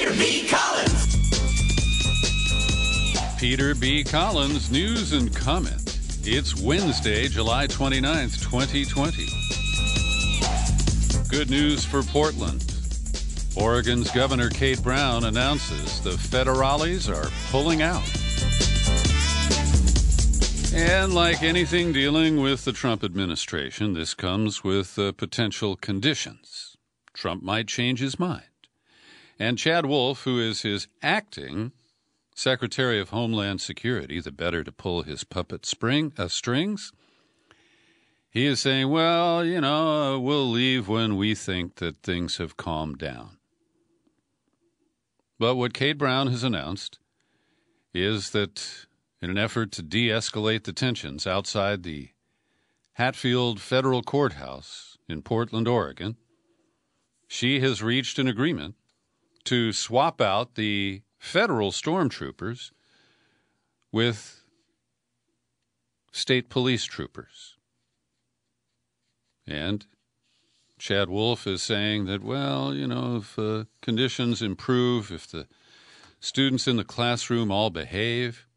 Peter B. Collins. Peter B. Collins, news and comment. It's Wednesday, July 29th, 2020. Good news for Portland. Oregon's Governor Kate Brown announces the federales are pulling out. And like anything dealing with the Trump administration, this comes with potential conditions. Trump might change his mind. And Chad Wolf, who is his acting Secretary of Homeland Security, the better to pull his puppet strings, he is saying, well, we'll leave when we think that things have calmed down. But what Kate Brown has announced is that in an effort to de-escalate the tensions outside the Hatfield Federal Courthouse in Portland, Oregon, she has reached an agreement to swap out the federal stormtroopers with state police troopers. And Chad Wolf is saying that, well, if conditions improve, if the students in the classroom all behave,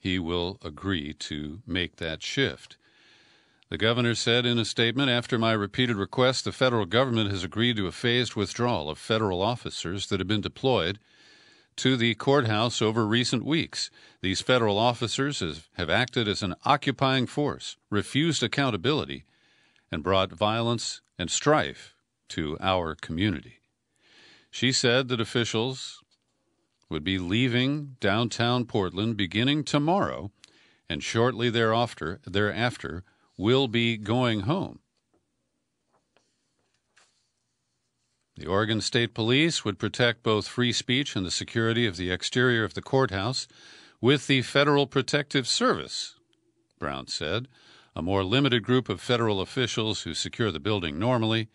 he will agree to make that shift. The governor said in a statement, after my repeated request, the federal government has agreed to a phased withdrawal of federal officers that have been deployed to the courthouse over recent weeks. These federal officers have acted as an occupying force, refused accountability, and brought violence and strife to our community. She said that officials would be leaving downtown Portland beginning tomorrow, and shortly thereafter will be going home. The Oregon State Police would protect both free speech and the security of the exterior of the courthouse with the Federal Protective Service, Brown said. A more limited group of federal officials who secure the building normally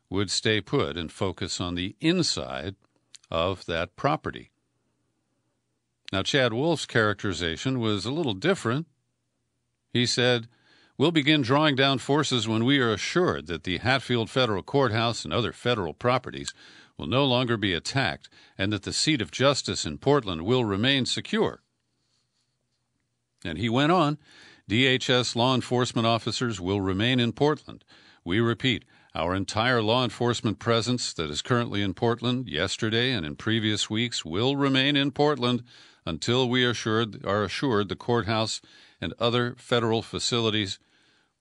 would stay put and focus on the inside of that property. Now, Chad Wolf's characterization was a little different. He said, we'll begin drawing down forces when we are assured that the Hatfield Federal Courthouse and other federal properties will no longer be attacked and that the seat of justice in Portland will remain secure. And he went on, DHS law enforcement officers will remain in Portland. We repeat, our entire law enforcement presence that is currently in Portland yesterday and in previous weeks will remain in Portland until we are assured the courthouse and other federal facilities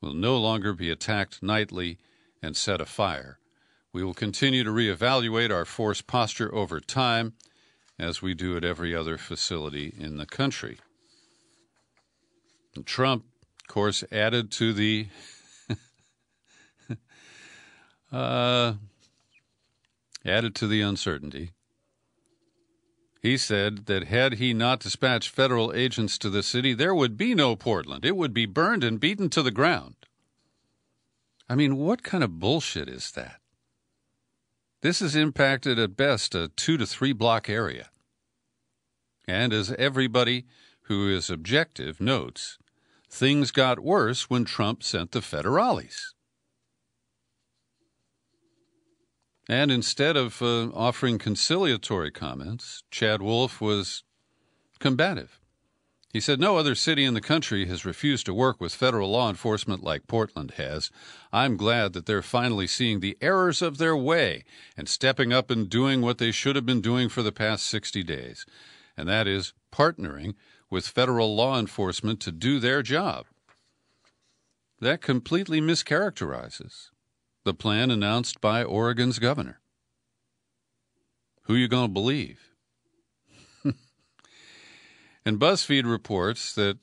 will no longer be attacked nightly and set afire. We will continue to reevaluate our force posture over time, as we do at every other facility in the country. And Trump, of course, added to the uncertainty. He said that had he not dispatched federal agents to the city, there would be no Portland. It would be burned and beaten to the ground. I mean, what kind of bullshit is that? This has impacted at best a 2 to 3 block area. And as everybody who is objective notes, things got worse when Trump sent the federales. And instead of offering conciliatory comments, Chad Wolf was combative. He said, no other city in the country has refused to work with federal law enforcement like Portland has. I'm glad that they're finally seeing the errors of their way and stepping up and doing what they should have been doing for the past 60 days, and that is partnering with federal law enforcement to do their job. That completely mischaracterizes the plan announced by Oregon's governor. Who you going to believe? And BuzzFeed reports that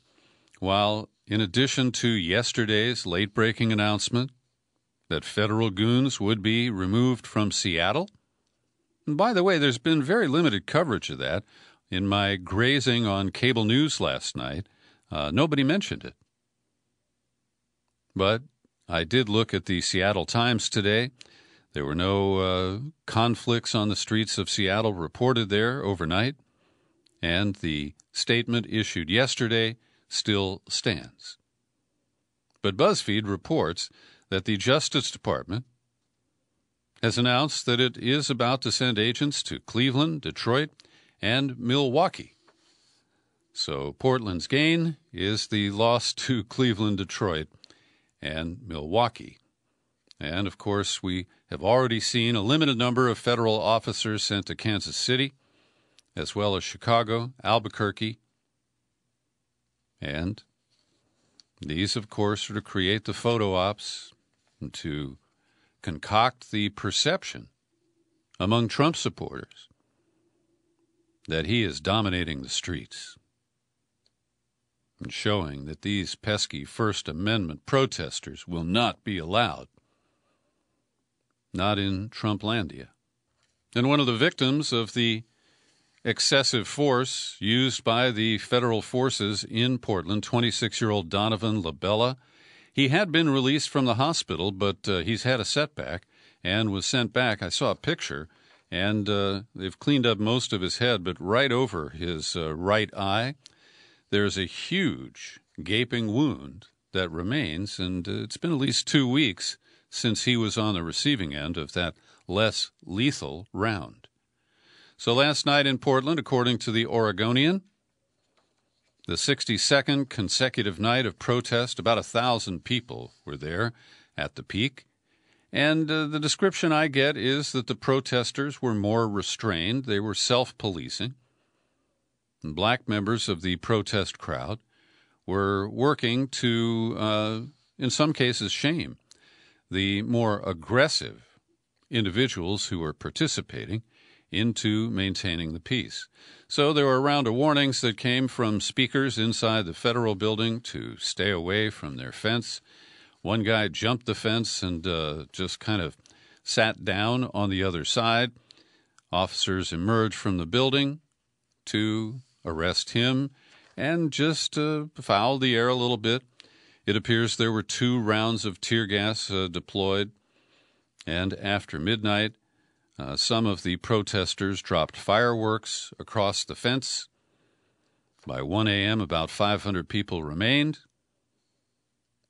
while in addition to yesterday's late-breaking announcement that federal goons would be removed from Seattle, and by the way, there's been very limited coverage of that. In my grazing on cable news last night, nobody mentioned it. But I did look at the Seattle Times today. There were no conflicts on the streets of Seattle reported there overnight, and the statement issued yesterday still stands. But BuzzFeed reports that the Justice Department has announced that it is about to send agents to Cleveland, Detroit, and Milwaukee. So Portland's gain is the loss to Cleveland, Detroit, and Milwaukee. And, of course, we have already seen a limited number of federal officers sent to Kansas City, as well as Chicago, Albuquerque, and these, of course, are to create the photo ops and to concoct the perception among Trump supporters that he is dominating the streets and showing that these pesky First Amendment protesters will not be allowed, not in Trumplandia. And one of the victims of the excessive force used by the federal forces in Portland, 26-year-old Donovan LaBella. He had been released from the hospital, but he's had a setback and was sent back. I saw a picture, and they've cleaned up most of his head, but right over his right eye, there's a huge gaping wound that remains, and it's been at least 2 weeks since he was on the receiving end of that less lethal round. So last night in Portland, according to the Oregonian, the 62nd consecutive night of protest, about 1,000 people were there at the peak. And the description I get is that the protesters were more restrained. They were self-policing. And black members of the protest crowd were working to, in some cases, shame the more aggressive individuals who were participating into maintaining the peace. So there were a round of warnings that came from speakers inside the federal building to stay away from their fence. One guy jumped the fence and just kind of sat down on the other side. Officers emerged from the building to arrest him and just foul the air a little bit. It appears there were 2 rounds of tear gas deployed, and after midnight, some of the protesters dropped fireworks across the fence. By 1 a.m., about 500 people remained.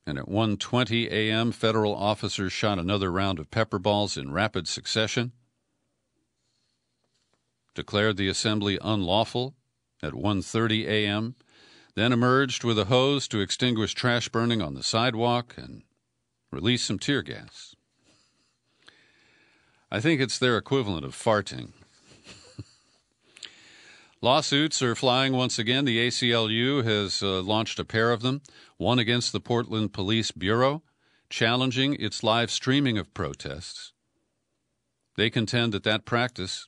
And at 1:20 a.m., federal officers shot another round of pepper balls in rapid succession, declared the assembly unlawful at 1:30 a.m., then emerged with a hose to extinguish trash burning on the sidewalk and released some tear gas. I think it's their equivalent of farting. Lawsuits are flying once again. The ACLU has launched a pair of them, one against the Portland Police Bureau, challenging its live streaming of protests. They contend that that practice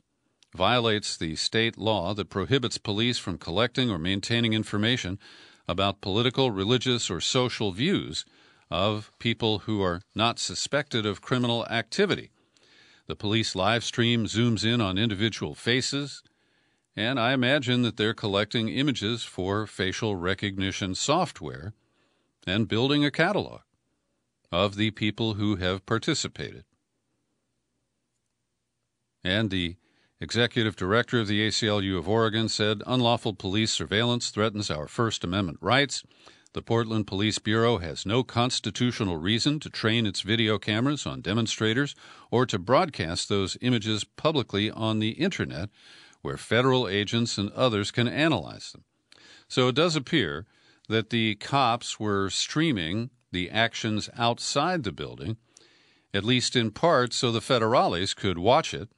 violates the state law that prohibits police from collecting or maintaining information about political, religious, or social views of people who are not suspected of criminal activity. The police live stream zooms in on individual faces, and I imagine that they're collecting images for facial recognition software and building a catalog of the people who have participated. And the executive director of the ACLU of Oregon said, unlawful police surveillance threatens our First Amendment rights. The Portland Police Bureau has no constitutional reason to train its video cameras on demonstrators or to broadcast those images publicly on the Internet, where federal agents and others can analyze them. So it does appear that the cops were streaming the actions outside the building, at least in part so the federales could watch it.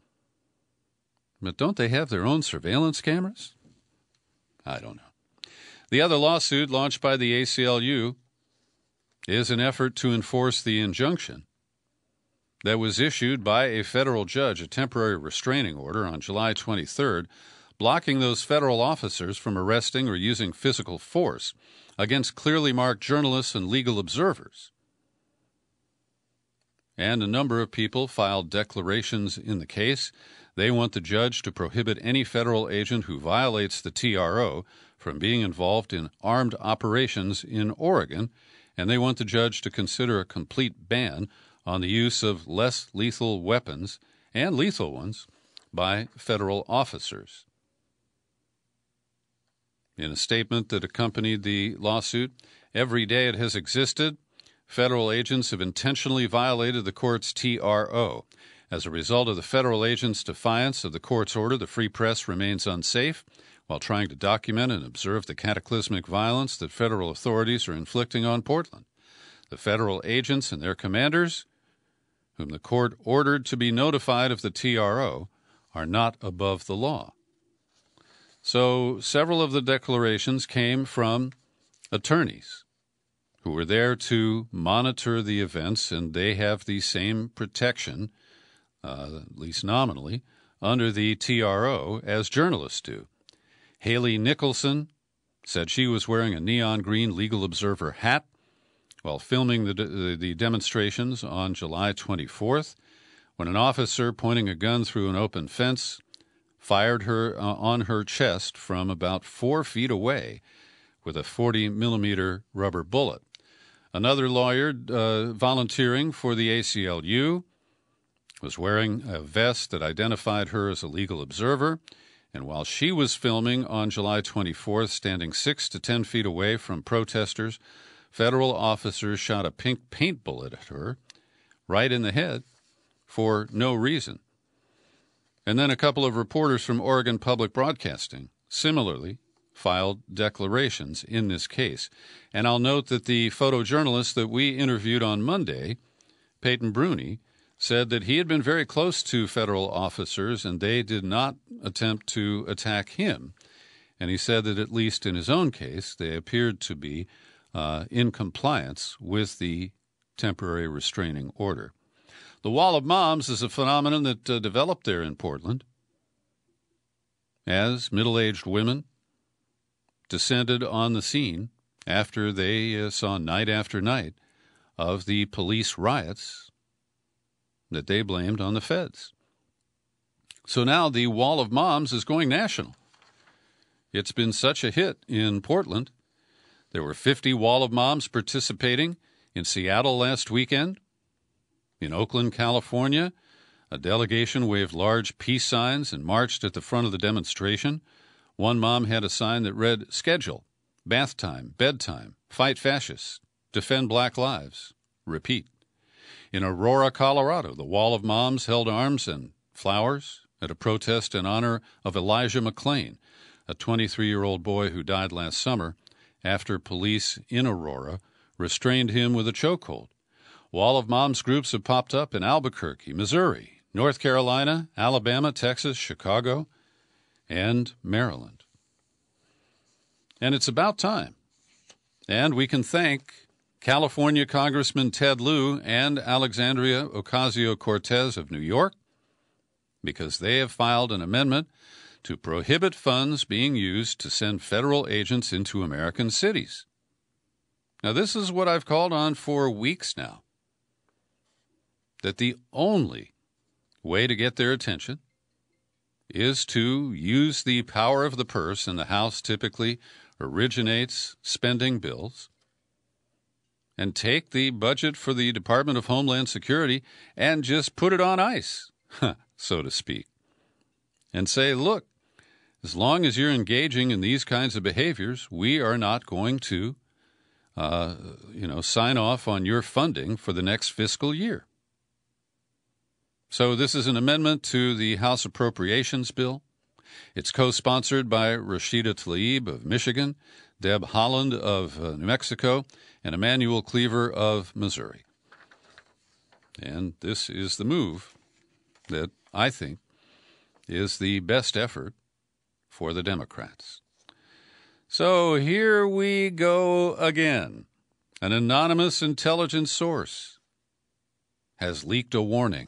But don't they have their own surveillance cameras? I don't know. The other lawsuit launched by the ACLU is an effort to enforce the injunction that was issued by a federal judge, a temporary restraining order on July 23rd, blocking those federal officers from arresting or using physical force against clearly marked journalists and legal observers. And a number of people filed declarations in the case. They want the judge to prohibit any federal agent who violates the TRO from being involved in armed operations in Oregon, and they want the judge to consider a complete ban on the use of less lethal weapons and lethal ones by federal officers. In a statement that accompanied the lawsuit, every day it has existed, federal agents have intentionally violated the court's TRO, As a result of the federal agents' defiance of the court's order, the free press remains unsafe while trying to document and observe the cataclysmic violence that federal authorities are inflicting on Portland. The federal agents and their commanders, whom the court ordered to be notified of the TRO, are not above the law. So several of the declarations came from attorneys who were there to monitor the events, and they have the same protection, at least nominally, under the TRO as journalists do. Haley Nicholson said she was wearing a neon green Legal Observer hat while filming the demonstrations on July 24th when an officer pointing a gun through an open fence fired her on her chest from about 4 feet away with a 40-millimeter rubber bullet. Another lawyer volunteering for the ACLU was wearing a vest that identified her as a legal observer, and while she was filming on July 24th, standing 6 to 10 feet away from protesters, federal officers shot a pink paint bullet at her right in the head for no reason. And then a couple of reporters from Oregon Public Broadcasting similarly filed declarations in this case. And I'll note that the photojournalist that we interviewed on Monday, Peyton Bruni, said that he had been very close to federal officers and they did not attempt to attack him. And he said that at least in his own case, they appeared to be in compliance with the temporary restraining order. The Wall of Moms is a phenomenon that developed there in Portland as middle-aged women descended on the scene after they saw night after night of the police riots that they blamed on the feds. So now the Wall of Moms is going national. It's been such a hit in Portland. There were 50 Wall of Moms participating in Seattle last weekend. In Oakland, California, a delegation waved large peace signs and marched at the front of the demonstration. One mom had a sign that read, "Schedule, bath time, bedtime, fight fascists, defend black lives, repeat." In Aurora, Colorado, the Wall of Moms held arms and flowers at a protest in honor of Elijah McClain, a 23-year-old boy who died last summer after police in Aurora restrained him with a chokehold. Wall of Moms groups have popped up in Albuquerque, Missouri, North Carolina, Alabama, Texas, Chicago, and Maryland. And it's about time. And we can thank California Congressman Ted Lieu and Alexandria Ocasio-Cortez of New York because they have filed an amendment to prohibit funds being used to send federal agents into American cities. Now, this is what I've called on for weeks now, that the only way to get their attention is to use the power of the purse, and the House typically originates spending bills, and take the budget for the Department of Homeland Security and just put it on ice, so to speak, and say, look, as long as you're engaging in these kinds of behaviors, we are not going to, sign off on your funding for the next fiscal year. So this is an amendment to the House Appropriations Bill. It's co-sponsored by Rashida Tlaib of Michigan, Deb Haaland of New Mexico, and Emmanuel Cleaver of Missouri. And this is the move that I think is the best effort for the Democrats. So here we go again. An anonymous intelligence source has leaked a warning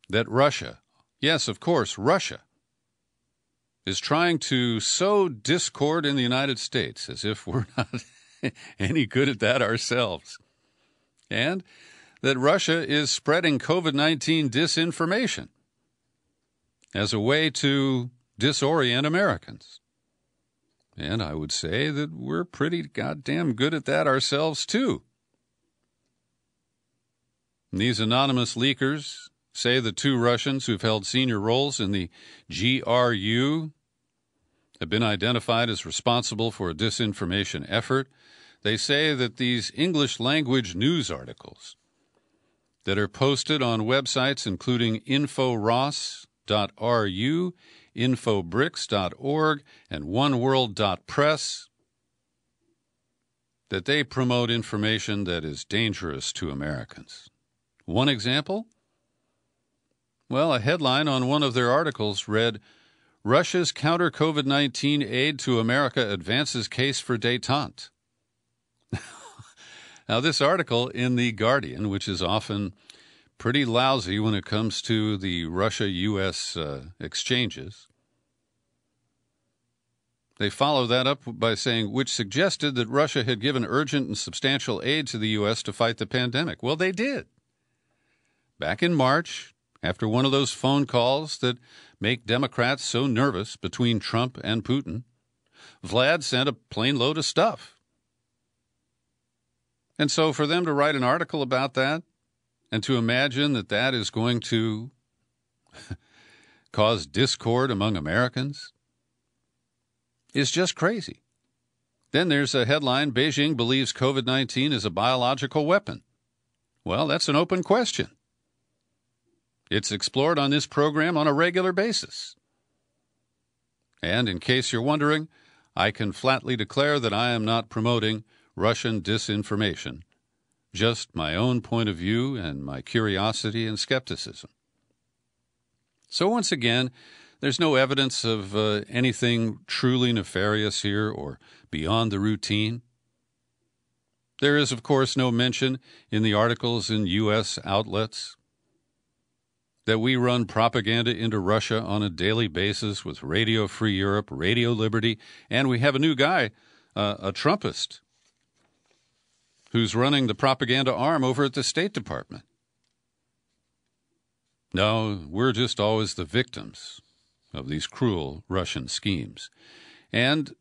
that Russia, yes, of course, Russia, is trying to sow discord in the United States, as if we're not any good at that ourselves, and that Russia is spreading COVID-19 disinformation as a way to disorient Americans. And I would say that we're pretty goddamn good at that ourselves, too. And these anonymous leakers say the 2 Russians who've held senior roles in the GRU have been identified as responsible for a disinformation effort. They say that these English-language news articles that are posted on websites including infoross.ru, infobricks.org, and oneworld.press, that they promote information that is dangerous to Americans. One example? Well, a headline on one of their articles read, Russia's counter-COVID-19 aid to America advances case for détente. Now, this article in The Guardian, which is often pretty lousy when it comes to the Russia-U.S. exchanges, they follow that up by saying, which suggested that Russia had given urgent and substantial aid to the U.S. to fight the pandemic. Well, they did. Back in March, after one of those phone calls that make Democrats so nervous between Trump and Putin, Vlad sent a plane load of stuff. And so for them to write an article about that and to imagine that that is going to cause discord among Americans is just crazy. Then there's a headline, Beijing believes COVID-19 is a biological weapon. Well, that's an open question. It's explored on this program on a regular basis. And in case you're wondering, I can flatly declare that I am not promoting Russian disinformation, just my own point of view and my curiosity and skepticism. So once again, there's no evidence of anything truly nefarious here or beyond the routine. There is, of course, no mention in the articles in U.S. outlets that we run propaganda into Russia on a daily basis with Radio Free Europe, Radio Liberty, and we have a new guy, a Trumpist, who's running the propaganda arm over at the State Department. No, we're just always the victims of these cruel Russian schemes. And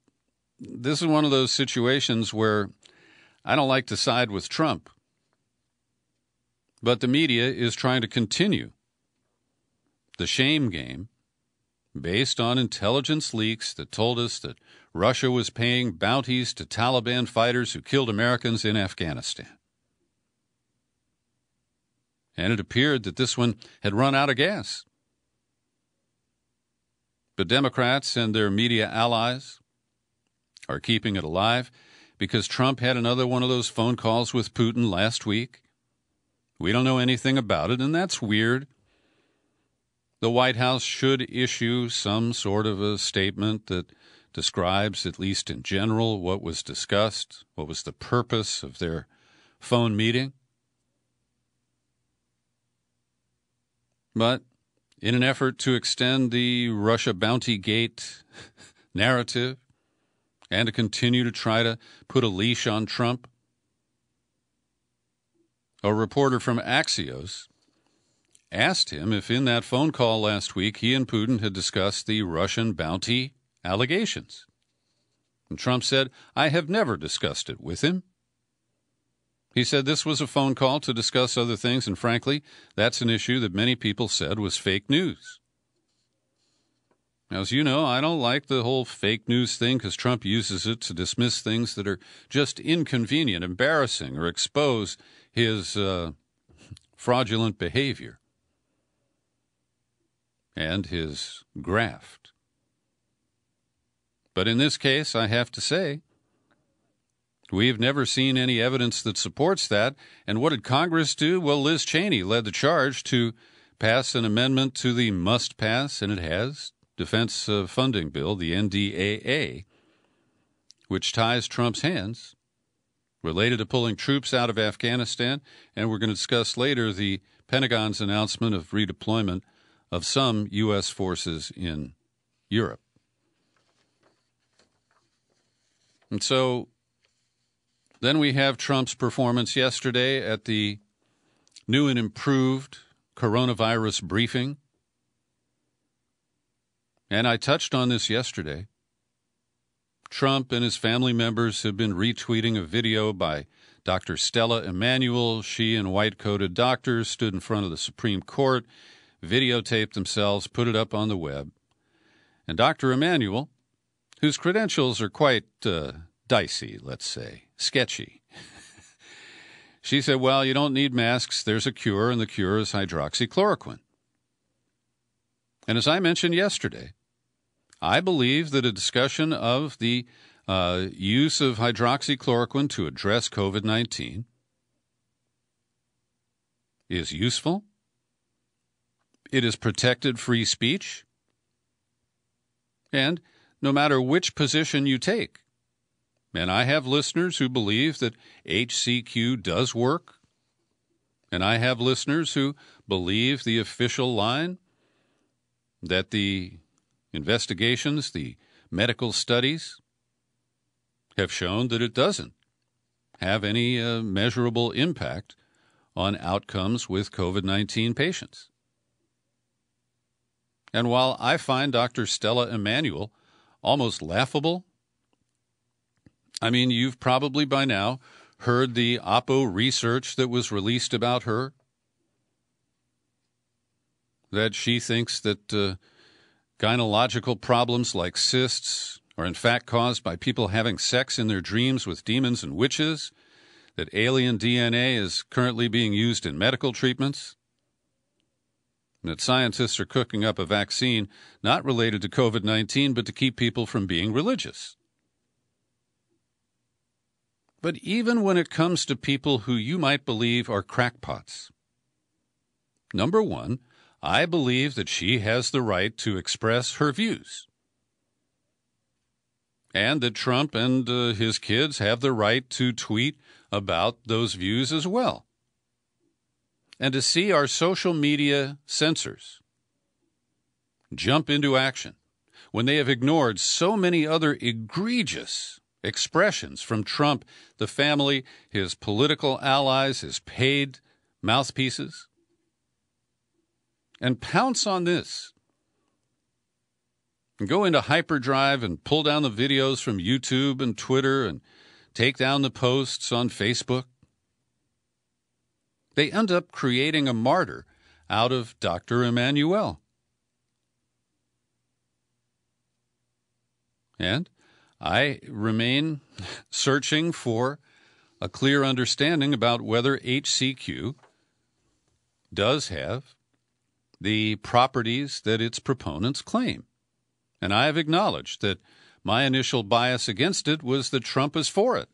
this is one of those situations where I don't like to side with Trump, but the media is trying to continue the shame game based on intelligence leaks that told us that Russia was paying bounties to Taliban fighters who killed Americans in Afghanistan. And it appeared that this one had run out of gas. But Democrats and their media allies are keeping it alive because Trump had another one of those phone calls with Putin last week. We don't know anything about it, and that's weird. The White House should issue some sort of a statement that describes, at least in general, what was discussed, what was the purpose of their phone meeting. But in an effort to extend the Russia Bounty Gate narrative and to continue to try to put a leash on Trump, a reporter from Axios asked him if in that phone call last week he and Putin had discussed the Russian bounty allegations. And Trump said, I have never discussed it with him. He said this was a phone call to discuss other things, and frankly, that's an issue that many people said was fake news. Now, as you know, I don't like the whole fake news thing because Trump uses it to dismiss things that are just inconvenient, embarrassing, or expose his fraudulent behavior and his graft. But in this case, I have to say, we've never seen any evidence that supports that. And what did Congress do? Well, Liz Cheney led the charge to pass an amendment to the must-pass, and it has, defense funding bill, the NDAA, which ties Trump's hands related to pulling troops out of Afghanistan. And we're going to discuss later the Pentagon's announcement of redeployment of some U.S. forces in Europe. And so then we have Trump's performance yesterday at the new and improved coronavirus briefing. And I touched on this yesterday. Trump and his family members have been retweeting a video by Dr. Stella Emanuel. She and white-coated doctors stood in front of the Supreme Court, videotaped themselves, put it up on the web. And Dr. Emanuel, whose credentials are quite dicey, let's say, sketchy. She said, well, you don't need masks. There's a cure, and the cure is hydroxychloroquine. And as I mentioned yesterday, I believe that a discussion of the use of hydroxychloroquine to address COVID-19 is useful. It has protected free speech. And no matter which position you take, and I have listeners who believe that HCQ does work, and I have listeners who believe the official line that the investigations, the medical studies, have shown that it doesn't have any measurable impact on outcomes with COVID-19 patients. And while I find Dr. Stella Emanuel almost laughable, I mean, you've probably by now heard the Oppo research that was released about her, that she thinks that gynecological problems like cysts are in fact caused by people having sex in their dreams with demons and witches, that alien DNA is currently being used in medical treatments, and that scientists are cooking up a vaccine not related to COVID-19 but to keep people from being religious. But even when it comes to people who you might believe are crackpots, number one, I believe that she has the right to express her views, and that Trump and his kids have the right to tweet about those views as well. And to see our social media censors jump into action when they have ignored so many other egregious expressions from Trump, the family, his political allies, his paid mouthpieces, and pounce on this and go into hyperdrive and pull down the videos from YouTube and Twitter and take down the posts on Facebook, they end up creating a martyr out of Dr. Emanuel. And I remain searching for a clear understanding about whether HCQ does have the properties that its proponents claim. And I have acknowledged that my initial bias against it was that Trump is for it.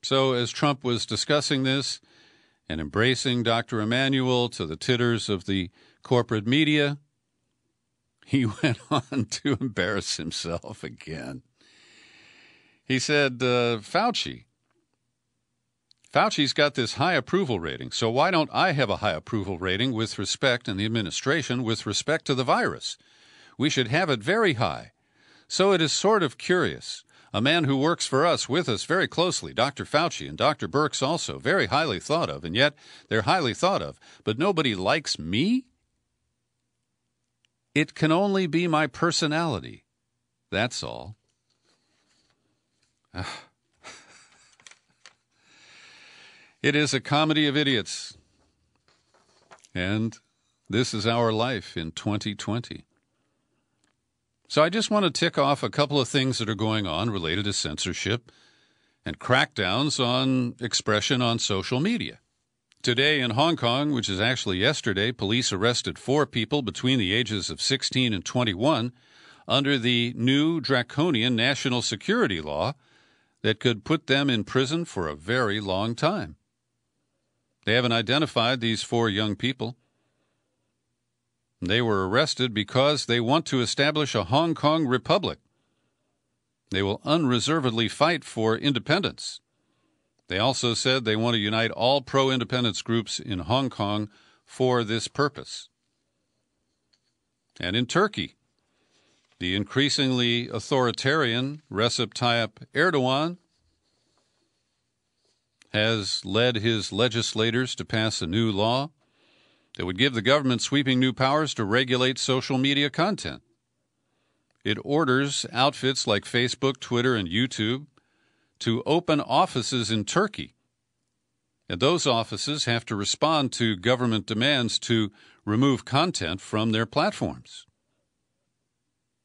So as Trump was discussing this and embracing Dr. Emanuel to the titters of the corporate media, he went on to embarrass himself again. He said, Fauci's got this high approval rating, so why don't I have a high approval rating with respect, and the administration, with respect to the virus? We should have it very high. So it is sort of curious. A man who works for us, with us very closely, Dr. Fauci and Dr. Birx also, very highly thought of, and yet they're highly thought of, but nobody likes me? It can only be my personality. That's all. It is a comedy of idiots. And this is our life in 2020. So I just want to tick off a couple of things that are going on related to censorship and crackdowns on expression on social media. Today in Hong Kong, which is actually yesterday, police arrested 4 people between the ages of 16 and 21 under the new draconian national security law that could put them in prison for a very long time. They haven't identified these 4 young people. They were arrested because they want to establish a Hong Kong republic. They will unreservedly fight for independence. They also said they want to unite all pro-independence groups in Hong Kong for this purpose. And in Turkey, the increasingly authoritarian Recep Tayyip Erdogan has led his legislators to pass a new law that would give the government sweeping new powers to regulate social media content. It orders outfits like Facebook, Twitter, and YouTube to open offices in Turkey. And those offices have to respond to government demands to remove content from their platforms.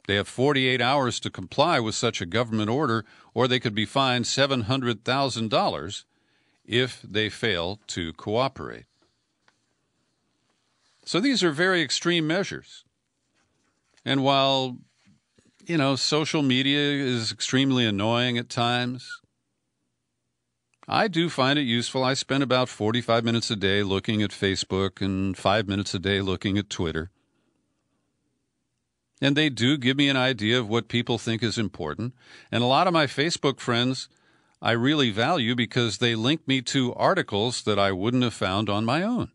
They have 48 hours to comply with such a government order, or they could be fined $700,000 if they fail to cooperate. So these are very extreme measures. And while, social media is extremely annoying at times, I do find it useful. I spend about 45 minutes a day looking at Facebook and 5 minutes a day looking at Twitter. And they do give me an idea of what people think is important. And a lot of my Facebook friends I really value because they link me to articles that I wouldn't have found on my own.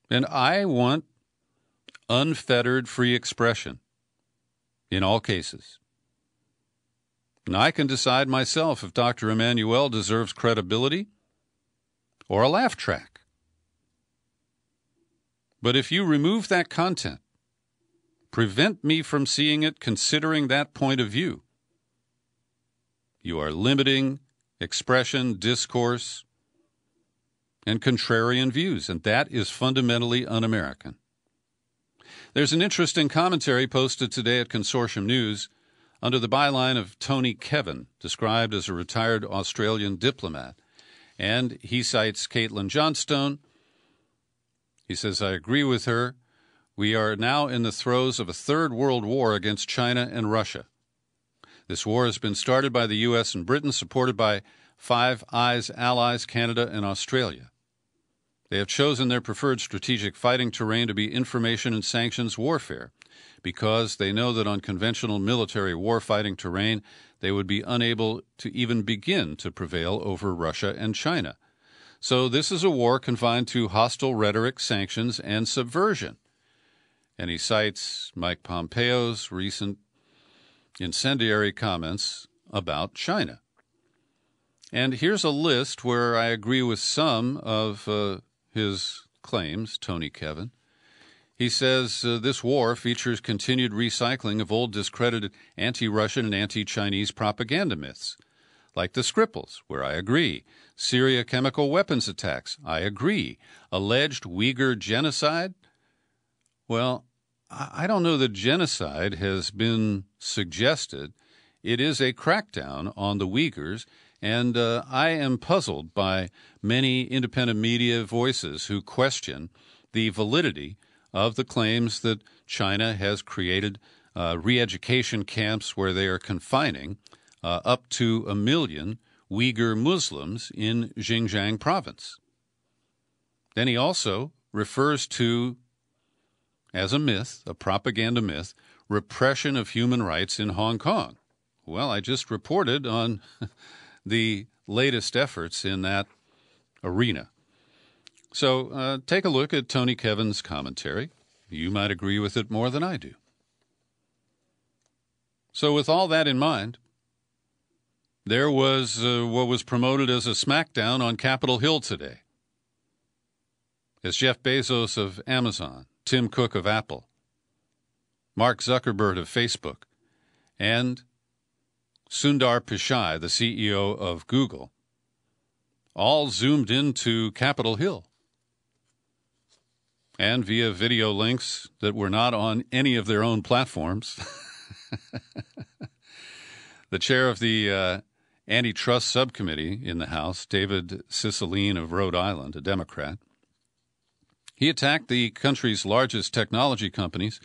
And I want unfettered free expression in all cases. And I can decide myself if Dr. Emanuel deserves credibility or a laugh track. But if you remove that content, prevent me from seeing it, considering that point of view, you are limiting expression, discourse, and contrarian views, and that is fundamentally un-American. There's an interesting commentary posted today at Consortium News under the byline of Tony Kevin, described as a retired Australian diplomat, and he cites Caitlin Johnstone. He says, I agree with her. We are now in the throes of a third world war against China and Russia. This war has been started by the U.S. and Britain, supported by Five Eyes allies, Canada and Australia. They have chosen their preferred strategic fighting terrain to be information and sanctions warfare, because they know that on conventional military warfighting terrain, they would be unable to even begin to prevail over Russia and China. So this is a war confined to hostile rhetoric, sanctions, and subversion. And he cites Mike Pompeo's recent incendiary comments about China. And here's a list where I agree with some of his claims, Tony Kevin. He says this war features continued recycling of old discredited anti-Russian and anti-Chinese propaganda myths, like the Skripals, where I agree. Syria chemical weapons attacks, I agree. Alleged Uyghur genocide? Well, I don't know that genocide has been suggested. It is a crackdown on the Uyghurs, and I am puzzled by many independent media voices who question the validity of the claims that China has created re-education camps where they are confining up to 1 million Uyghur Muslims in Xinjiang province. Then he also refers to, as a myth, a propaganda myth, repression of human rights in Hong Kong. Well, I just reported on the latest efforts in that arena. So take a look at Tony Kevin's commentary. You might agree with it more than I do. So with all that in mind, there was what was promoted as a smackdown on Capitol Hill today, as Jeff Bezos of Amazon, Tim Cook of Apple, Mark Zuckerberg of Facebook, and Sundar Pichai, the CEO of Google, all zoomed into Capitol Hill. And via video links that were not on any of their own platforms, the chair of the Antitrust Subcommittee in the House, David Cicilline of Rhode Island, a Democrat, he attacked the country's largest technology companies,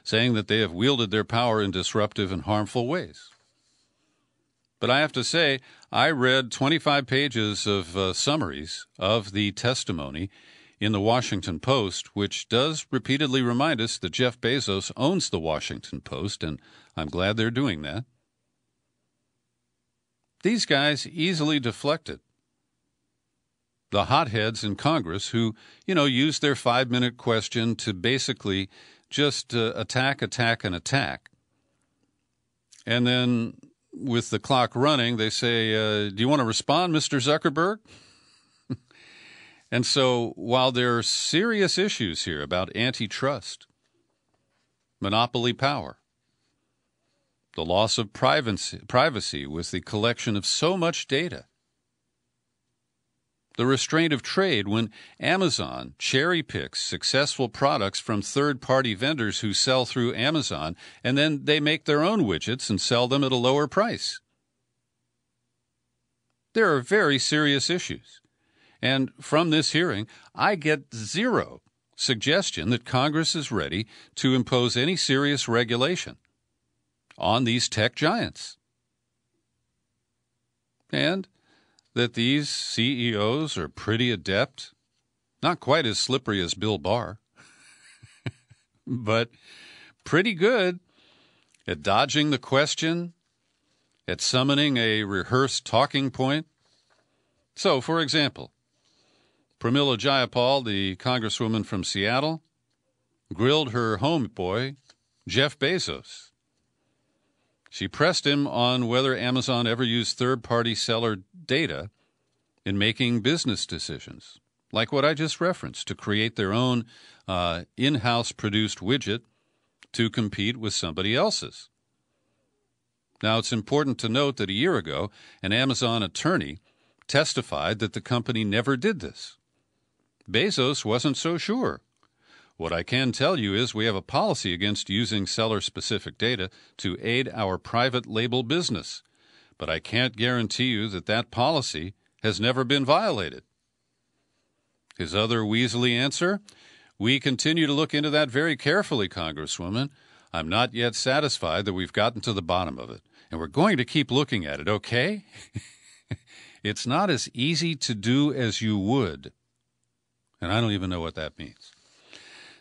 saying that they have wielded their power in disruptive and harmful ways. But I have to say, I read 25 pages of summaries of the testimony in the Washington Post, which does repeatedly remind us that Jeff Bezos owns the Washington Post, and I'm glad they're doing that. These guys easily deflected the hotheads in Congress who, use their 5-minute question to basically just attack. And then with the clock running, they say, do you want to respond, Mr. Zuckerberg? And so while there are serious issues here about antitrust, monopoly power, the loss of privacy with the collection of so much data, the restraint of trade when Amazon cherry-picks successful products from third-party vendors who sell through Amazon, and then they make their own widgets and sell them at a lower price. There are very serious issues. And from this hearing, I get zero suggestion that Congress is ready to impose any serious regulation on these tech giants. And that these CEOs are pretty adept, not quite as slippery as Bill Barr, but pretty good at dodging the question, at summoning a rehearsed talking point. So, for example, Pramila Jayapal, the congresswoman from Seattle, grilled her homeboy, Jeff Bezos. She pressed him on whether Amazon ever used third-party seller data in making business decisions, like what I just referenced, to create their own in-house produced widget to compete with somebody else's. Now, it's important to note that a year ago, an Amazon attorney testified that the company never did this. Bezos wasn't so sure. What I can tell you is we have a policy against using seller-specific data to aid our private label business, but I can't guarantee you that that policy has never been violated. His other weaselly answer, we continue to look into that very carefully, Congresswoman. I'm not yet satisfied that we've gotten to the bottom of it, and we're going to keep looking at it, okay? It's not as easy to do as you would, and I don't even know what that means.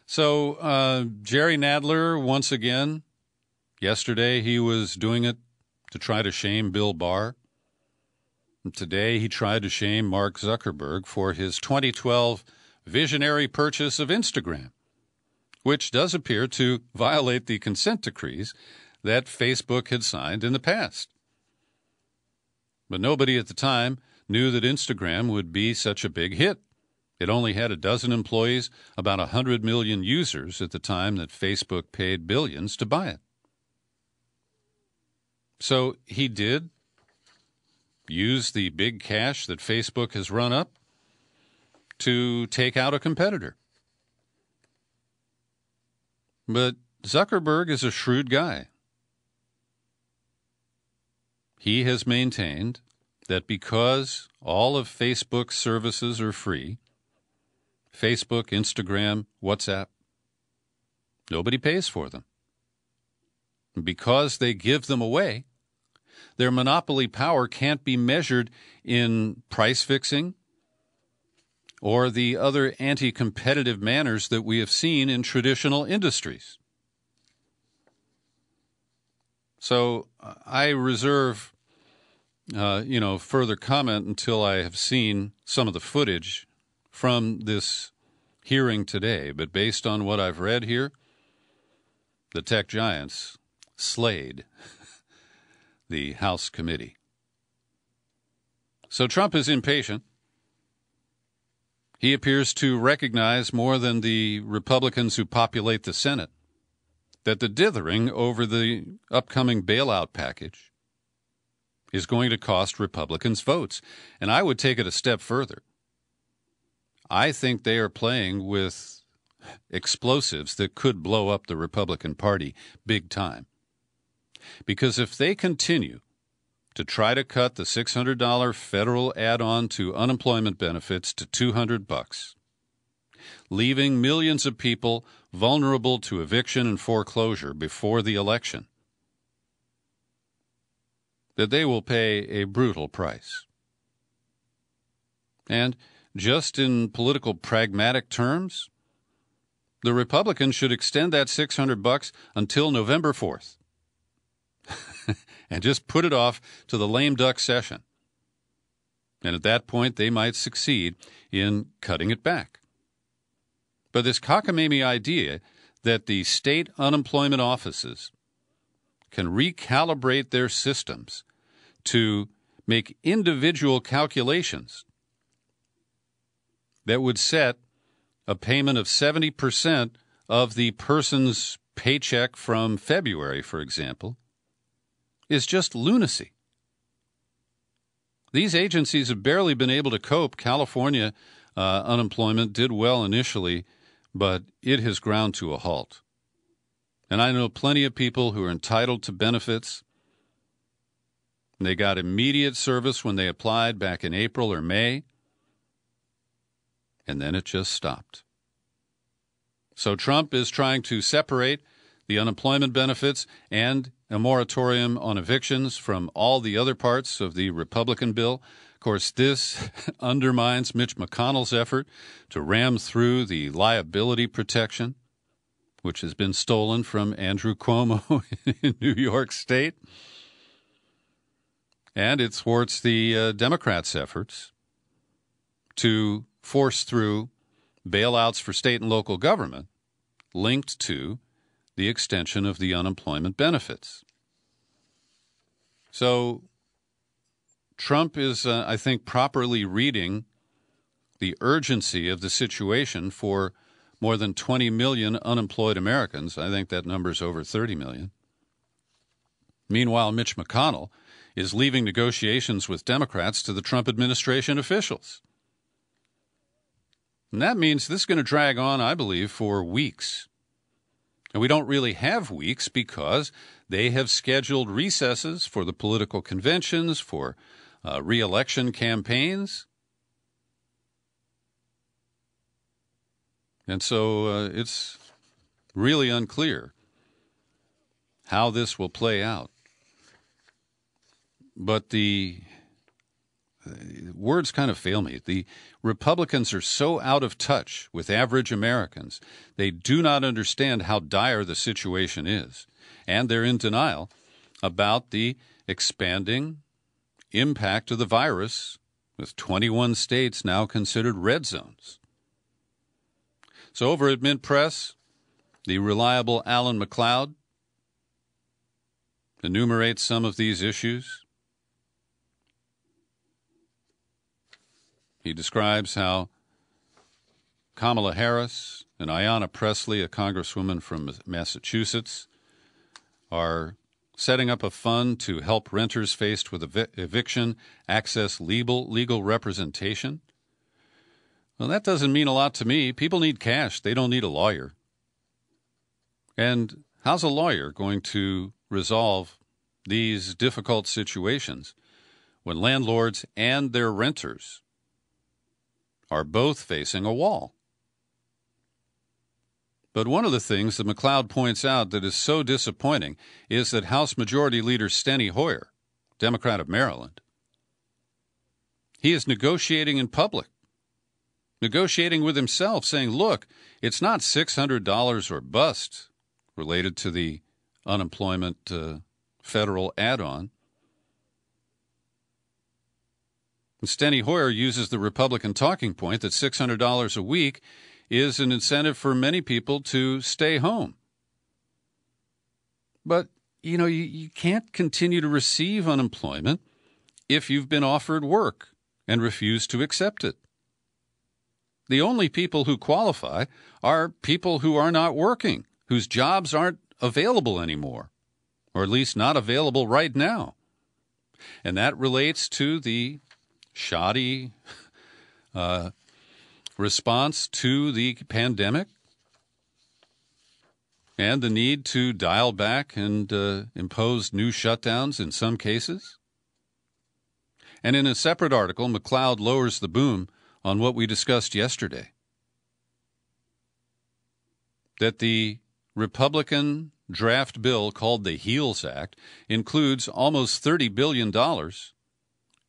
So Jerry Nadler, once again, yesterday he was doing it to try to shame Bill Barr. And today he tried to shame Mark Zuckerberg for his 2012 visionary purchase of Instagram, which does appear to violate the consent decrees that Facebook had signed in the past. But nobody at the time knew that Instagram would be such a big hit. It only had a dozen employees, about 100 million users at the time that Facebook paid billions to buy it. So he did use the big cash that Facebook has run up to take out a competitor. But Zuckerberg is a shrewd guy. He has maintained that because all of Facebook's services are free, Facebook, Instagram, WhatsApp, nobody pays for them. Because they give them away, their monopoly power can't be measured in price fixing or the other anti-competitive manners that we have seen in traditional industries. So I reserve, further comment until I have seen some of the footage from this hearing today. But based on what I've read here, the tech giants slayed the House committee. So Trump is impatient. He appears to recognize more than the Republicans who populate the Senate that the dithering over the upcoming bailout package is going to cost Republicans votes. And I would take it a step further. I think they are playing with explosives that could blow up the Republican Party big time. Because if they continue to try to cut the $600 federal add-on to unemployment benefits to $200, leaving millions of people vulnerable to eviction and foreclosure before the election, that they will pay a brutal price. And just in political pragmatic terms, the Republicans should extend that $600 until November 4th and just put it off to the lame duck session. And at that point, they might succeed in cutting it back. But this cockamamie idea that the state unemployment offices can recalibrate their systems to make individual calculations that would set a payment of 70% of the person's paycheck from February, for example, is just lunacy. These agencies have barely been able to cope. California unemployment did well initially, but it has ground to a halt. And I know plenty of people who are entitled to benefits. They got immediate service when they applied back in April or May, and then it just stopped. So Trump is trying to separate the unemployment benefits and a moratorium on evictions from all the other parts of the Republican bill. Of course, this undermines Mitch McConnell's effort to ram through the liability protection, which has been stolen from Andrew Cuomo in New York State. And it thwarts the Democrats' efforts to force through bailouts for state and local government linked to the extension of the unemployment benefits. So Trump is, I think, properly reading the urgency of the situation for more than 20 million unemployed Americans. I think that number is over 30 million. Meanwhile, Mitch McConnell is leaving negotiations with Democrats to the Trump administration officials. And that means this is going to drag on, I believe, for weeks. And we don't really have weeks because they have scheduled recesses for the political conventions, for re-election campaigns. And so it's really unclear how this will play out. But the words kind of fail me. The Republicans are so out of touch with average Americans. They do not understand how dire the situation is. And they're in denial about the expanding impact of the virus, with 21 states now considered red zones. So over at Mint Press, the reliable Alan McLeod enumerates some of these issues. He describes how Kamala Harris and Ayanna Pressley, a congresswoman from Massachusetts, are setting up a fund to help renters faced with eviction access legal representation. Well, that doesn't mean a lot to me. People need cash. They don't need a lawyer. And how's a lawyer going to resolve these difficult situations when landlords and their renters are both facing a wall? But one of the things that McLeod points out that is so disappointing is that House Majority Leader Steny Hoyer, Democrat of Maryland, he is negotiating in public, negotiating with himself, saying, look, it's not $600 or bust related to the unemployment federal add-on. And Steny Hoyer uses the Republican talking point that $600 a week is an incentive for many people to stay home. But, you can't continue to receive unemployment if you've been offered work and refuse to accept it. The only people who qualify are people who are not working, whose jobs aren't available anymore, or at least not available right now. And that relates to the shoddy response to the pandemic and the need to dial back and impose new shutdowns in some cases. And in a separate article, McLeod lowers the boom on what we discussed yesterday, that the Republican draft bill called the HEALS Act includes almost $30 billion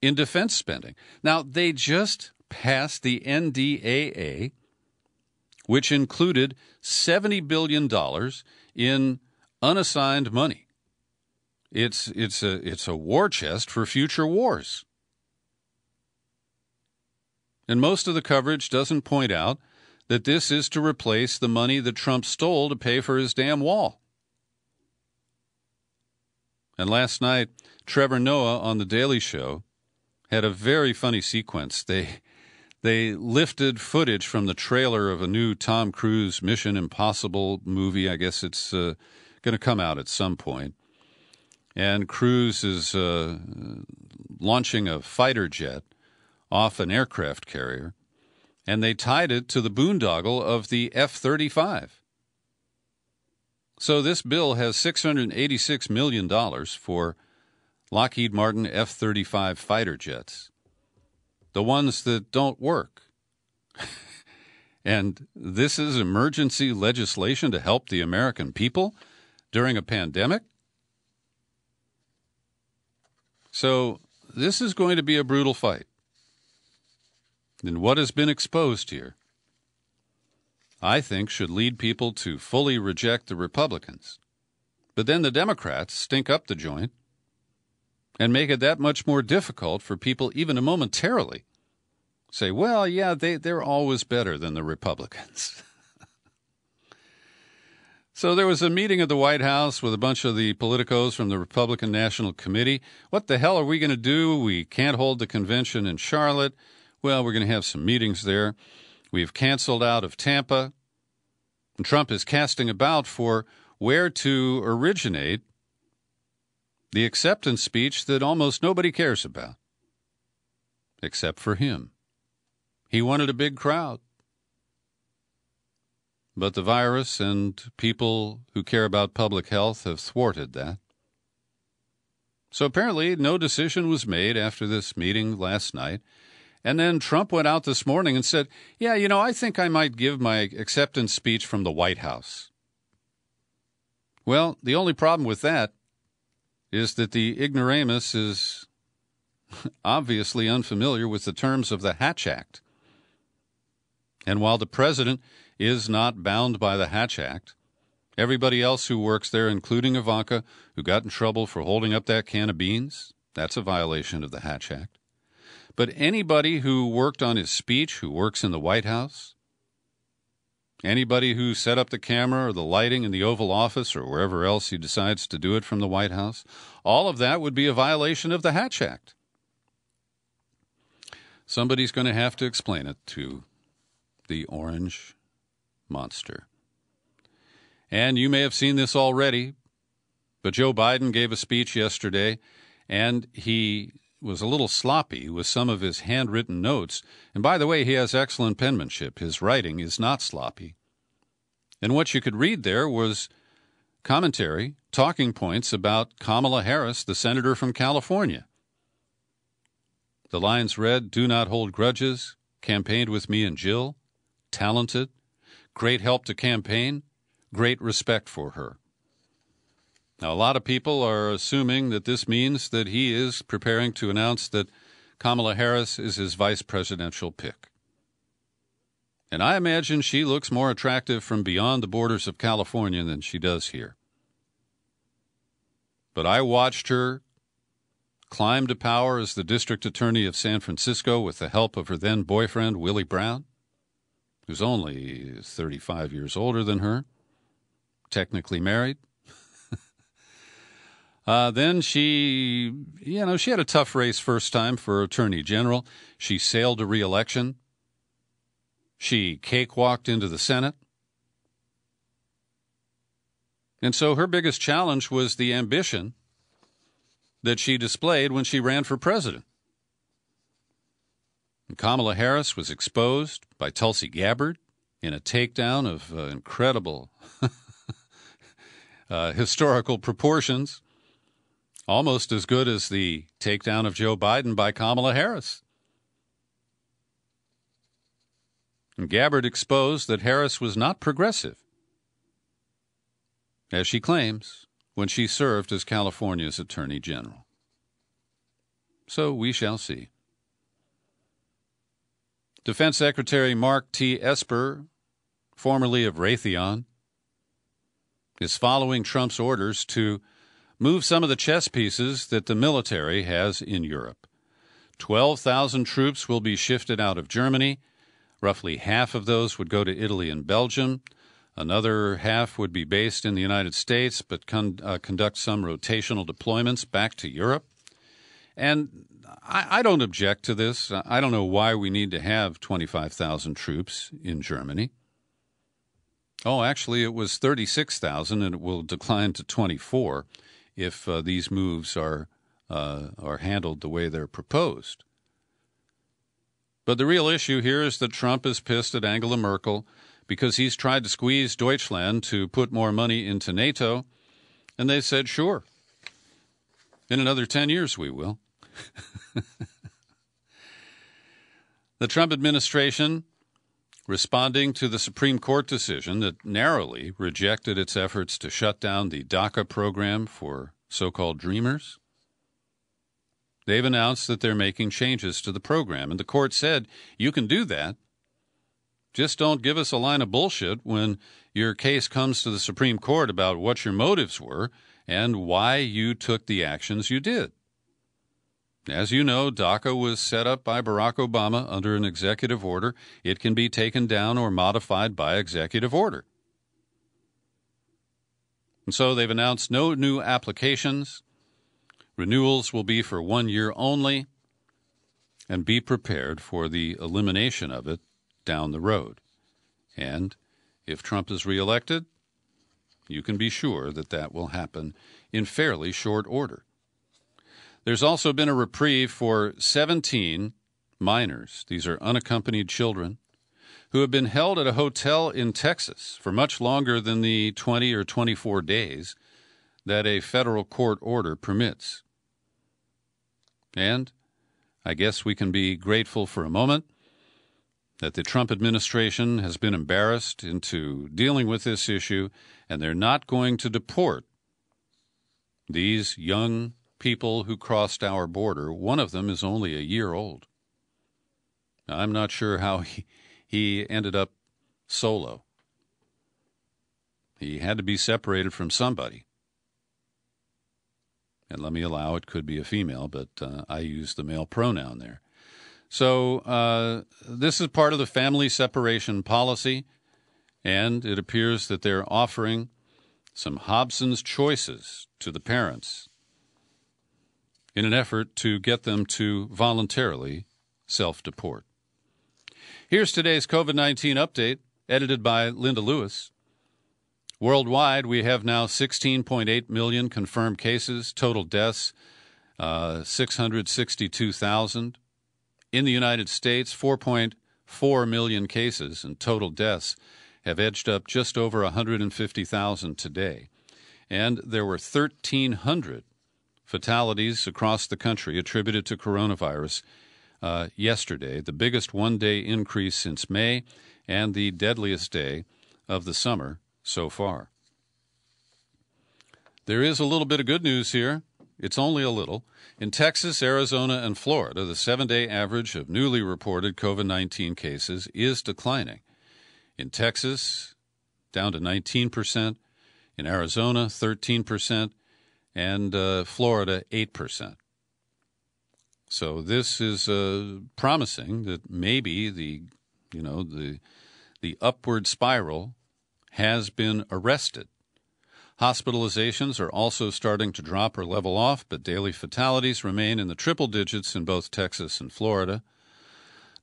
in defense spending. Now, they just passed the NDAA, which included $70 billion in unassigned money. It's a war chest for future wars. And most of the coverage doesn't point out that this is to replace the money that Trump stole to pay for his damn wall. And last night, Trevor Noah on The Daily Show had a very funny sequence. They lifted footage from the trailer of a new Tom Cruise Mission Impossible movie. I guess it's going to come out at some point. And Cruise is launching a fighter jet off an aircraft carrier, and they tied it to the boondoggle of the F-35. So this bill has $686 million for Lockheed Martin F-35 fighter jets, the ones that don't work. And this is emergency legislation to help the American people during a pandemic? So this is going to be a brutal fight. And what has been exposed here, I think, should lead people to fully reject the Republicans. But then the Democrats stink up the joint and make it that much more difficult for people even to momentarily say, well, yeah, they're always better than the Republicans. So there was a meeting at the White House with a bunch of the politicos from the Republican National Committee. What the hell are we going to do? We can't hold the convention in Charlotte. Well, we're going to have some meetings there. We've canceled out of Tampa. And Trump is casting about for where to originate the acceptance speech that almost nobody cares about, except for him. He wanted a big crowd. But the virus and people who care about public health have thwarted that. So apparently no decision was made after this meeting last night. And then Trump went out this morning and said, yeah, I think I might give my acceptance speech from the White House. Well, the only problem with that is that the ignoramus is obviously unfamiliar with the terms of the Hatch Act. And while the president is not bound by the Hatch Act, everybody else who works there, including Ivanka, who got in trouble for holding up that can of beans, that's a violation of the Hatch Act. But anybody who worked on his speech, who works in the White House, anybody who set up the camera or the lighting in the Oval Office or wherever else he decides to do it from the White House, all of that would be a violation of the Hatch Act. Somebody's going to have to explain it to the orange monster. And you may have seen this already, but Joe Biden gave a speech yesterday, and he was a little sloppy with some of his handwritten notes. And by the way, he has excellent penmanship. His writing is not sloppy. And what you could read there was commentary, talking points about Kamala Harris, the senator from California. The lines read, "Do not hold grudges, campaigned with me and Jill, talented, great help to campaign, great respect for her." Now, a lot of people are assuming that this means that he is preparing to announce that Kamala Harris is his vice presidential pick. And I imagine she looks more attractive from beyond the borders of California than she does here. But I watched her climb to power as the district attorney of San Francisco with the help of her then boyfriend, Willie Brown, who's only 35 years older than her, technically married. Then she had a tough race first time for attorney general. She sailed to re-election. She cakewalked into the Senate. And so her biggest challenge was the ambition that she displayed when she ran for president. And Kamala Harris was exposed by Tulsi Gabbard in a takedown of incredible historical proportions, almost as good as the takedown of Joe Biden by Kamala Harris. And Gabbard exposed that Harris was not progressive, as she claims, when she served as California's Attorney General. So we shall see. Defense Secretary Mark T. Esper, formerly of Raytheon, is following Trump's orders to move some of the chess pieces that the military has in Europe. 12,000 troops will be shifted out of Germany. Roughly half of those would go to Italy and Belgium. Another half would be based in the United States, but conduct some rotational deployments back to Europe. And I don't object to this. I don't know why we need to have 25,000 troops in Germany. Oh, actually, it was 36,000, and it will decline to 24 if these moves are are handled the way they're proposed. But the real issue here is that Trump is pissed at Angela Merkel because he's tried to squeeze Deutschland to put more money into NATO, and they said, sure, in another 10 years we will. The Trump administration, responding to the Supreme Court decision that narrowly rejected its efforts to shut down the DACA program for so-called Dreamers, they've announced that they're making changes to the program. And the court said, you can do that. Just don't give us a line of bullshit when your case comes to the Supreme Court about what your motives were and why you took the actions you did. As you know, DACA was set up by Barack Obama under an executive order. It can be taken down or modified by executive order. And so they've announced no new applications. Renewals will be for 1 year only, and be prepared for the elimination of it down the road. And if Trump is reelected, you can be sure that that will happen in fairly short order. There's also been a reprieve for 17 minors, these are unaccompanied children, who have been held at a hotel in Texas for much longer than the 20 or 24 days that a federal court order permits. And I guess we can be grateful for a moment that the Trump administration has been embarrassed into dealing with this issue, and they're not going to deport these young people who crossed our border. One of them is only a year old. Now, I'm not sure how he ended up solo. He had to be separated from somebody. And let me allow, it could be a female, but I use the male pronoun there. So this is part of the family separation policy, and it appears that they're offering some Hobson's choices to the parents in an effort to get them to voluntarily self-deport. Here's today's COVID-19 update, edited by Linda Lewis. Worldwide, we have now 16.8 million confirmed cases, total deaths 662,000. In the United States, 4.4 million cases and total deaths have edged up just over 150,000 today. And there were 1,300 fatalities across the country attributed to coronavirus yesterday, the biggest one-day increase since May and the deadliest day of the summer so far. There is a little bit of good news here. It's only a little. In Texas, Arizona, and Florida, the 7-day average of newly reported COVID-19 cases is declining. In Texas, down to 19%. In Arizona, 13%. And Florida, 8%. So this is promising that maybe the upward spiral has been arrested. Hospitalizations are also starting to drop or level off, but daily fatalities remain in the triple digits in both Texas and Florida.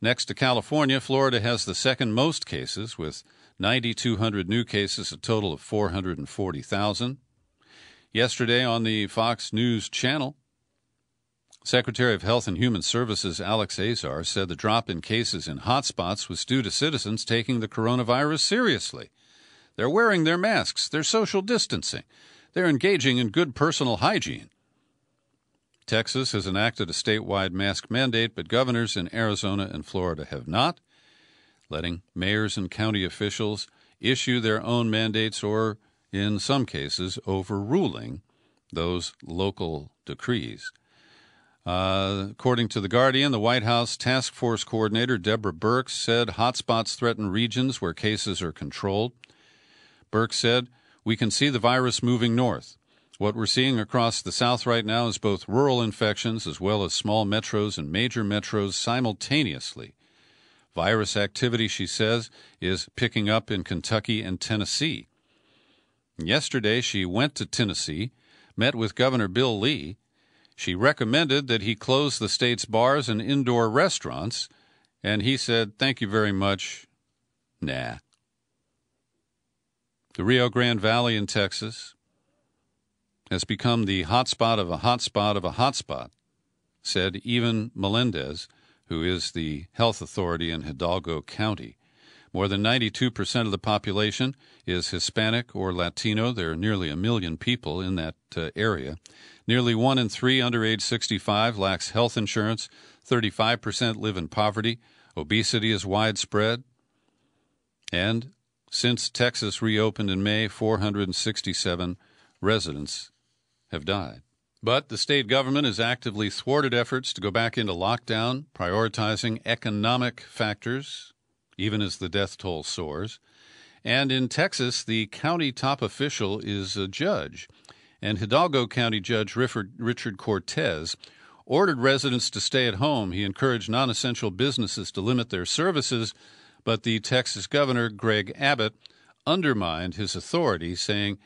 Next to California, Florida has the second most cases, with 9,200 new cases, a total of 440,000. Yesterday on the Fox News channel, Secretary of Health and Human Services Alex Azar said the drop in cases in hotspots was due to citizens taking the coronavirus seriously. They're wearing their masks, they're social distancing, they're engaging in good personal hygiene. Texas has enacted a statewide mask mandate, but governors in Arizona and Florida have not, letting mayors and county officials issue their own mandates or, in some cases, overruling those local decrees. According to The Guardian, the White House Task Force Coordinator Deborah Birx said hotspots threaten regions where cases are controlled. Birx said, "We can see the virus moving north. What we're seeing across the South right now is both rural infections as well as small metros and major metros simultaneously. Virus activity," she says, "is picking up in Kentucky and Tennessee." Yesterday, she went to Tennessee, met with Governor Bill Lee. She recommended that he close the state's bars and indoor restaurants, and he said, "Thank you very much. Nah." The Rio Grande Valley in Texas has become the hotspot of a hotspot of a hotspot, said Evan Melendez, who is the health authority in Hidalgo County. More than 92% of the population is Hispanic or Latino. There are nearly 1 million people in that area. Nearly 1 in 3 under age 65 lacks health insurance. 35% live in poverty. Obesity is widespread. And since Texas reopened in May, 467 residents have died. But the state government has actively thwarted efforts to go back into lockdown, prioritizing economic factors, even as the death toll soars. And in Texas, the county top official is a judge. And Hidalgo County Judge Richard Cortez ordered residents to stay at home. He encouraged non-essential businesses to limit their services, but the Texas governor, Greg Abbott, undermined his authority, saying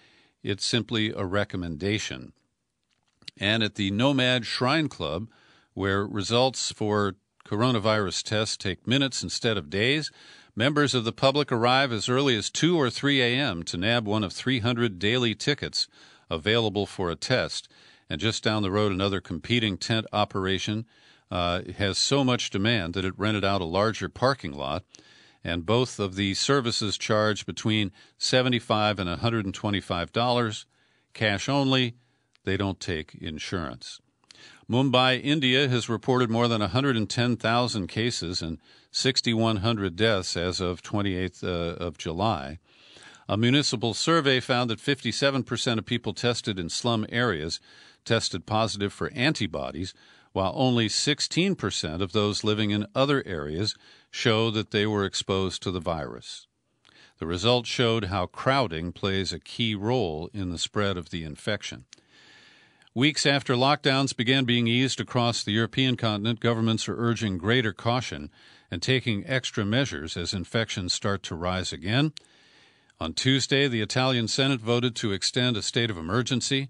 it's simply a recommendation. And at the Nomad Shrine Club, where results for coronavirus tests take minutes instead of days, members of the public arrive as early as 2 or 3 a.m. to nab one of 300 daily tickets available for a test. And just down the road, another competing tent operation has so much demand that it rented out a larger parking lot. And both of the services charge between $75 and $125, cash only. They don't take insurance. Mumbai, India, has reported more than 110,000 cases and 6,100 deaths as of 28th of July. A municipal survey found that 57% of people tested in slum areas tested positive for antibodies, while only 16% of those living in other areas show that they were exposed to the virus. The results showed how crowding plays a key role in the spread of the infection. Weeks after lockdowns began being eased across the European continent, governments are urging greater caution and taking extra measures as infections start to rise again. On Tuesday, the Italian Senate voted to extend a state of emergency.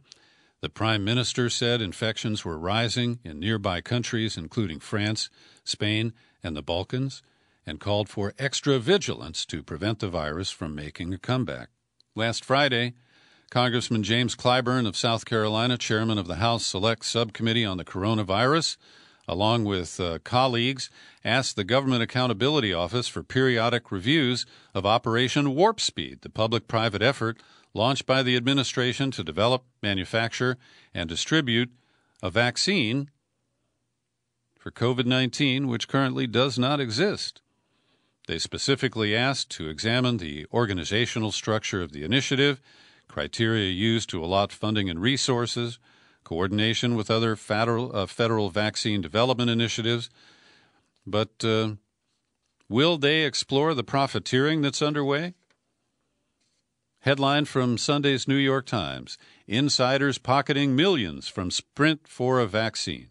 The Prime Minister said infections were rising in nearby countries, including France, Spain, and the Balkans, and called for extra vigilance to prevent the virus from making a comeback. Last Friday, Congressman James Clyburn of South Carolina, chairman of the House Select Subcommittee on the Coronavirus, along with colleagues, asked the Government Accountability Office for periodic reviews of Operation Warp Speed, the public-private effort launched by the administration to develop, manufacture, and distribute a vaccine for COVID-19, which currently does not exist. They specifically asked to examine the organizational structure of the initiative, criteria used to allot funding and resources, coordination with other federal vaccine development initiatives. But will they explore the profiteering that's underway? Headline from Sunday's New York Times: Insiders pocketing millions from sprint for a vaccine.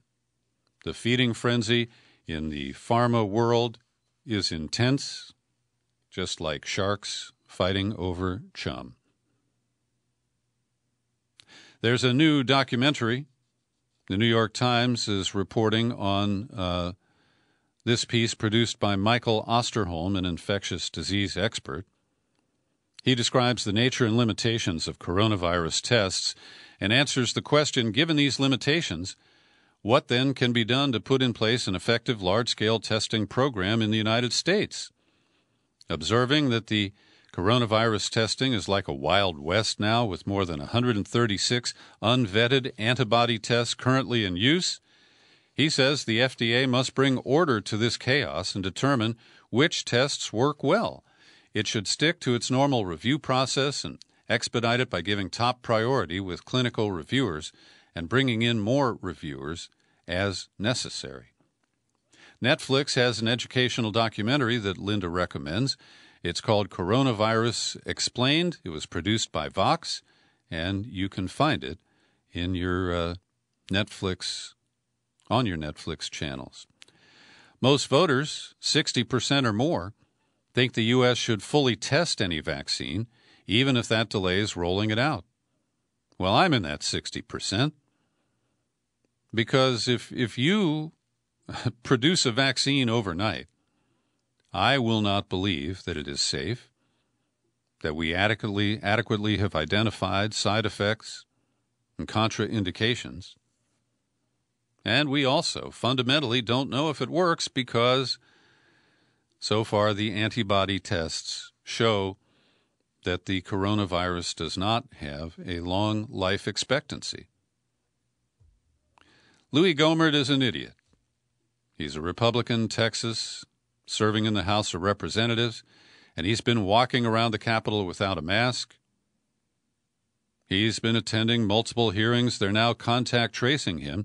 The feeding frenzy in the pharma world is intense, just like sharks fighting over chum. There's a new documentary. The New York Times is reporting on this piece produced by Michael Osterholm, an infectious disease expert. He describes the nature and limitations of coronavirus tests and answers the question, given these limitations, what then can be done to put in place an effective large-scale testing program in the United States? Observing that the coronavirus testing is like a Wild West now, with more than 136 unvetted antibody tests currently in use, he says the FDA must bring order to this chaos and determine which tests work well. It should stick to its normal review process and expedite it by giving top priority with clinical reviewers and bringing in more reviewers as necessary. Netflix has an educational documentary that Linda recommends. It's called Coronavirus Explained. It was produced by Vox, and you can find it in your Netflix, on your Netflix channels. Most voters, 60% or more, think the U.S. should fully test any vaccine, even if that delays rolling it out. Well, I'm in that 60%. Because if you produce a vaccine overnight, I will not believe that it is safe, that we adequately have identified side effects, and contraindications. And we also fundamentally don't know if it works because so far the antibody tests show that the coronavirus does not have a long life expectancy. Louis Gohmert is an idiot. He's a Republican, Texas, serving in the House of Representatives, and he's been walking around the Capitol without a mask. He's been attending multiple hearings. They're now contact tracing him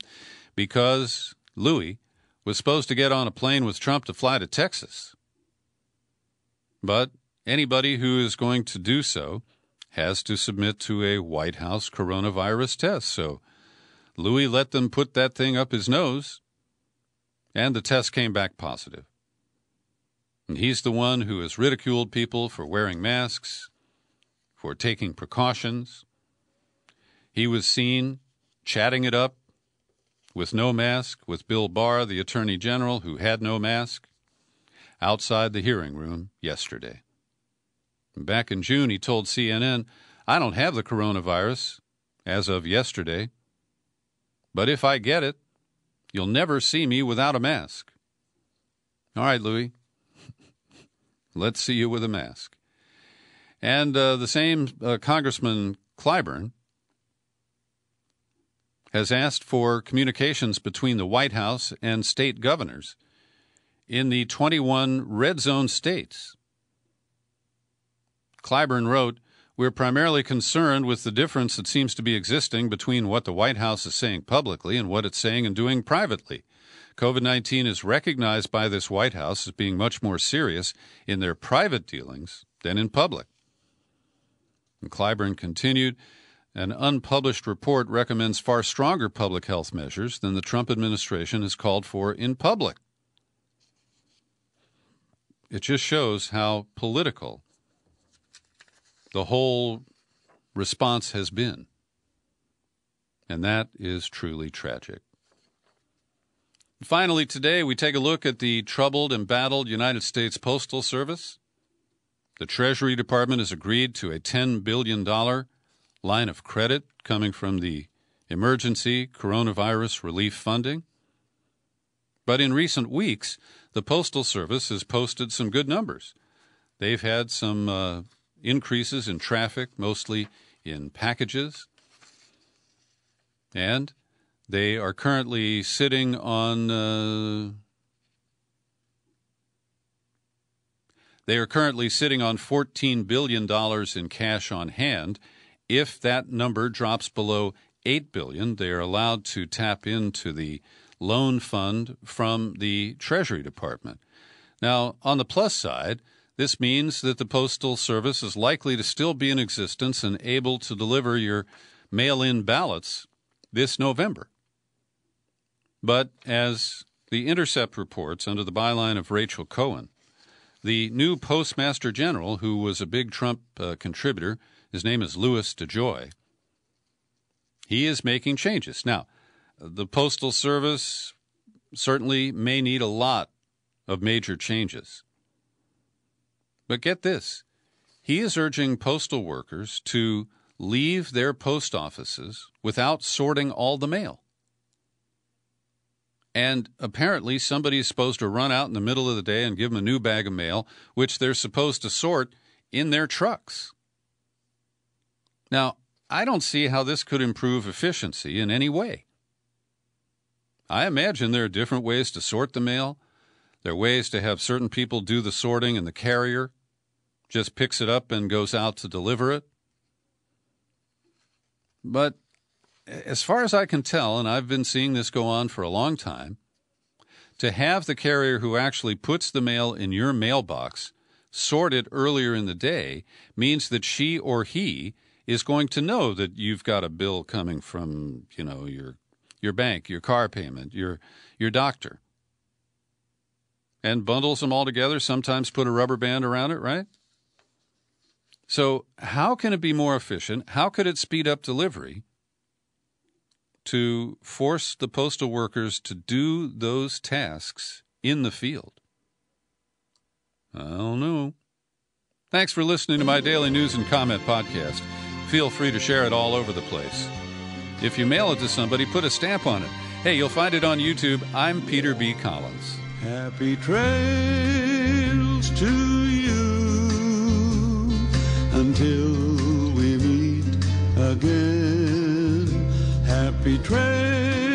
because Louis was supposed to get on a plane with Trump to fly to Texas. But anybody who is going to do so has to submit to a White House coronavirus test. So Louis let them put that thing up his nose, and the test came back positive. And he's the one who has ridiculed people for wearing masks, for taking precautions. He was seen chatting it up with no mask with Bill Barr, the Attorney General, who had no mask, outside the hearing room yesterday. Back in June, he told CNN, "I don't have the coronavirus as of yesterday, but if I get it, you'll never see me without a mask." All right, Louis, let's see you with a mask. And the same Congressman Clyburn has asked for communications between the White House and state governors in the 21 red zone states. Clyburn wrote, "We're primarily concerned with the difference that seems to be existing between what the White House is saying publicly and what it's saying and doing privately. COVID-19 is recognized by this White House as being much more serious in their private dealings than in public." And Clyburn continued, "An unpublished report recommends far stronger public health measures than the Trump administration has called for in public." It just shows how political the whole response has been. And that is truly tragic. Finally, today, we take a look at the troubled, embattled United States Postal Service. The Treasury Department has agreed to a $10 billion line of credit coming from the emergency coronavirus relief funding. But in recent weeks, the Postal Service has posted some good numbers. They've had some increases in traffic, mostly in packages, and they are currently sitting on $14 billion in cash on hand. If that number drops below $8 billion, they are allowed to tap into the loan fund from the Treasury Department. Now, on the plus side, this means that the Postal Service is likely to still be in existence and able to deliver your mail-in ballots this November. But as The Intercept reports under the byline of Rachel Cohen, the new Postmaster General, who was a big Trump contributor, his name is Louis DeJoy, he is making changes. Now, the Postal Service certainly may need a lot of major changes. But get this, he is urging postal workers to leave their post offices without sorting all the mail. And apparently somebody is supposed to run out in the middle of the day and give them a new bag of mail, which they're supposed to sort in their trucks. Now, I don't see how this could improve efficiency in any way. I imagine there are different ways to sort the mail. There are ways to have certain people do the sorting and the carrier just picks it up and goes out to deliver it. But as far as I can tell, and I've been seeing this go on for a long time, to have the carrier who actually puts the mail in your mailbox sort it earlier in the day means that she or he is going to know that you've got a bill coming from, your bank, your car payment, your doctor, and bundles them all together, sometimes put a rubber band around it, right? So how can it be more efficient? How could it speed up delivery to force the postal workers to do those tasks in the field? I don't know. Thanks for listening to my daily news and comment podcast. Feel free to share it all over the place. If you mail it to somebody, put a stamp on it. Hey, you'll find it on YouTube. I'm Peter B. Collins. Happy trails to you until we meet again. Happy trails.